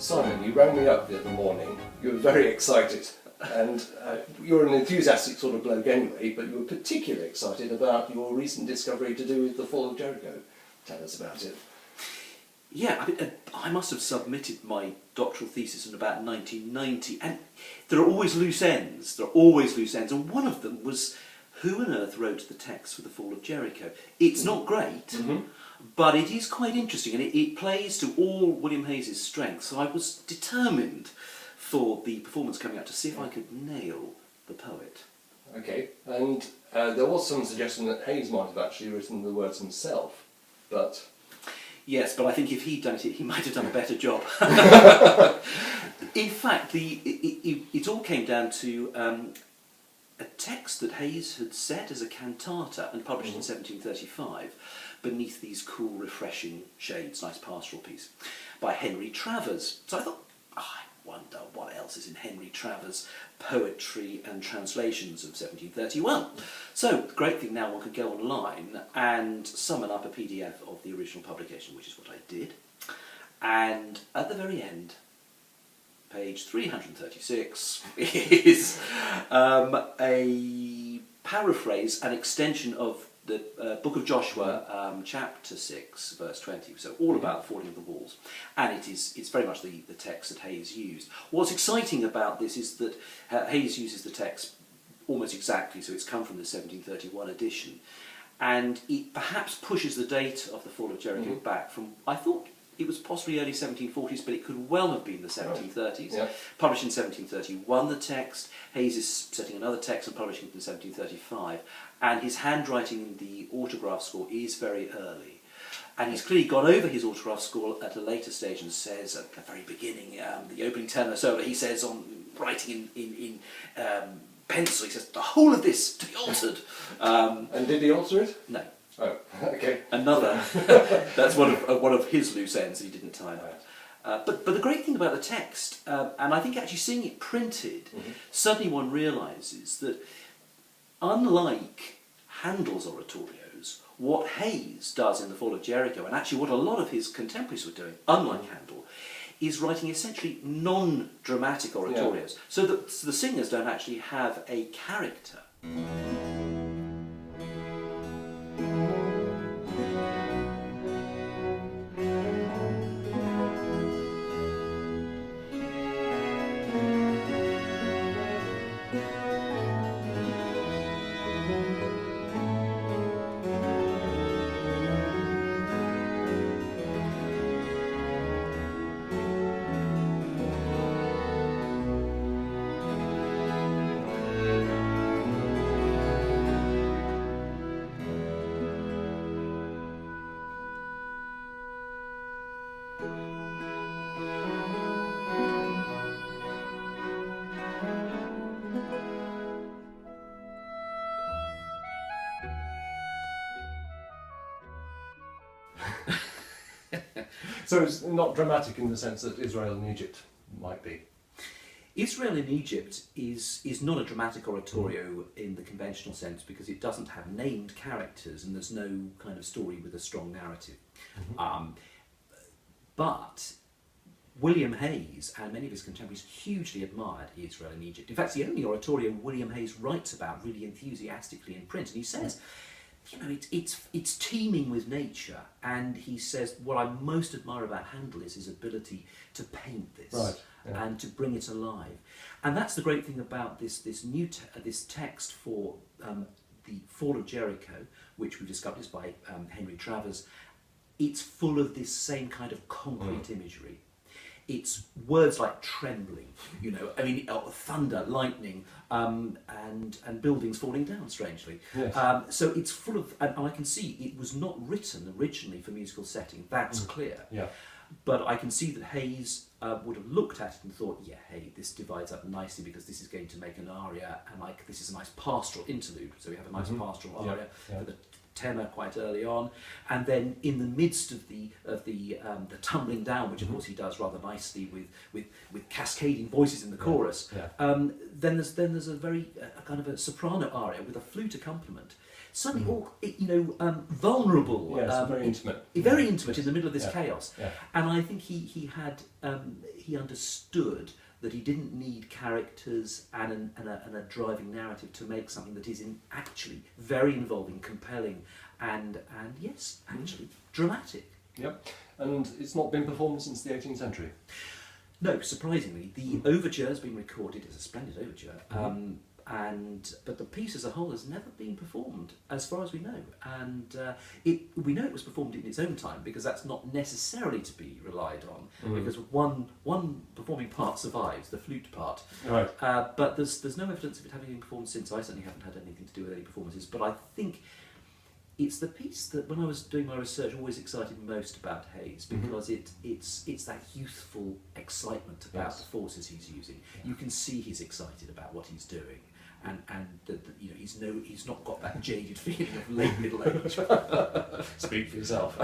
Simon, you rang me up the other morning. You were very excited, and you're an enthusiastic sort of bloke anyway, but you were particularly excited about your recent discovery to do with the fall of Jericho. Tell us about it. Yeah, I must have submitted my doctoral thesis in about 1990, and there are always loose ends. And one of them was who on earth wrote the text for the fall of Jericho. It's not great, but it is quite interesting, and it plays to all William Heighes' strengths. So I was determined for the performance coming up to see if I could nail the poet. Okay, and there was some suggestion that Heighes might have actually written the words himself, but... Yes, but I think if he'd done it, he might have done a better job. In fact, it all came down to a text that Heighes had set as a cantata and published in 1735 beneath these cool, refreshing shades, nice pastoral piece, by Henry Travers. So I thought, I wonder what else is in Henry Travers' poetry and translations of 1731. So, the great thing now, one could go online and summon up a PDF of the original publication, which is what I did. And at the very end, page 336, is a paraphrase, an extension of the book of Joshua, chapter 6, verse 20, so all about falling of the walls. And it's very much the text that Heighes used. What's exciting about this is that Heighes uses the text almost exactly, so it's come from the 1731 edition. And it perhaps pushes the date of the fall of Jericho back from, I thought it was possibly early 1740s, but it could well have been the 1730s. Yeah. Published in 1731, the text. Heighes is setting another text and publishing it in 1735. And his handwriting in the autograph score is very early. And he's clearly gone over his autograph score at a later stage and says at the very beginning, the opening tenor solo, he says on writing in pencil, he says, the whole of this to be altered. And did he alter it? No. Oh, okay. Another. That's one of his loose ends he didn't tie up. But the great thing about the text, and I think actually seeing it printed, suddenly one realises that unlike Handel's oratorios, what Heighes does in The Fall of Jericho, and actually what a lot of his contemporaries were doing, unlike Handel, is writing essentially non-dramatic oratorios, so that the singers don't actually have a character. So it's not dramatic in the sense that Israel and Egypt might be. Israel in Egypt is not a dramatic oratorio in the conventional sense because it doesn't have named characters and there's no kind of story with a strong narrative. But William Heighes and many of his contemporaries hugely admired Israel in Egypt. In fact, it's the only oratorio William Heighes writes about really enthusiastically in print. And he says, you know, it's teeming with nature, and he says what I most admire about Handel is his ability to paint this and to bring it alive. And that's the great thing about this text for the Fall of Jericho, which we discovered is by Henry Travers. It's full of this same kind of concrete imagery. It's words like trembling, you know, I mean, thunder, lightning, and buildings falling down, strangely. Yes. So it's full of, and I can see it was not written originally for musical setting, that's clear. Yeah. But I can see that Heighes would have looked at it and thought, yeah, hey, this divides up nicely because this is going to make an aria, and like this is a nice pastoral interlude, so we have a nice pastoral aria for the tenor quite early on, and then in the midst of the tumbling down, which of course he does rather nicely with cascading voices in the chorus, then there's a very kind of a soprano aria with a flute accompaniment. suddenly all vulnerable, Yes, very intimate. very intimate in the middle of this Yeah. chaos. Yeah. And I think he understood that he didn't need characters and a driving narrative to make something that is actually very involving, compelling, and yes, actually dramatic. Yep. And it's not been performed since the 18th century. No, surprisingly, the overture has been recorded. It's a splendid overture, but the piece as a whole has never been performed, as far as we know. And we know it was performed in its own time, because that's not necessarily to be relied on, because one performing part survives, the flute part. Right. But there's no evidence of it having been performed since. I certainly haven't had anything to do with any performances. But I think it's the piece that, when I was doing my research, always excited me most about Heighes, because it's that youthful excitement about the forces he's using. You can see he's excited about what he's doing, and he's not got that jaded feeling of late middle age. Speak for yourself.